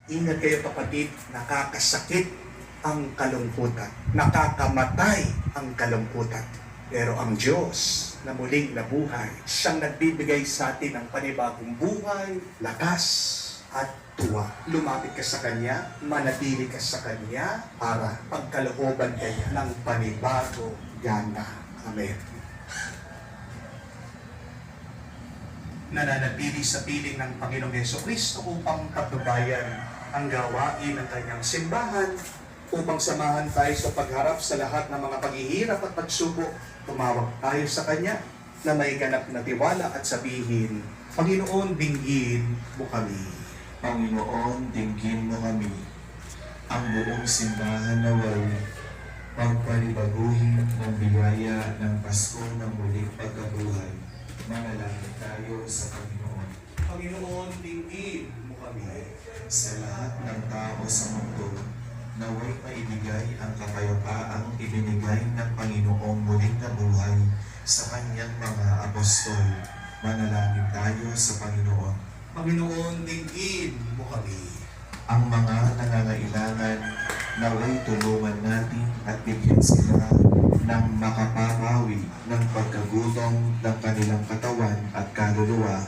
Ingat kayo kapatid, nakakasakit ang kalungkutan. Nakakamatay ang kalungkutan. Pero ang Diyos na muling nabuhay, siyang nagbibigay sa atin ng panibagong buhay, lakas at tuwa. Lumapit ka sa Kanya, manatili ka sa Kanya para pagkalooban kayo ng panibago gana. Amen. Nananatili sa piling ng Panginoong Jesucristo upang pagbabayan ang gawain ng Kanyang simbahan, upang samahan tayo sa pagharap sa lahat ng mga paghihirap at pagsubok. Tumawag tayo sa Kanya na may ganap na tiwala at sabihin, Panginoon, dinggin mo kami. Panginoon, dinggin mo kami. Ang buong simbahan naway pagpanibaguhin ng biyaya ng Pasko ng muling pagkabuhay. Manalangin tayo sa Panginoon. Panginoon, dinggin mo kami. Sa lahat ng tao sa mundo, naway maibigay ang kapayapaang ibinigay ng Panginoong muling nabuhay sa kanyang mga apostol. Manalangin tayo sa Panginoon. Panginoon, dinggin mo kami. Ang mga nangangailangan, naway tulungan natin at bigyan sila ng makapapawi ng pagkagutom ng kanilang katawan at kaluluwa.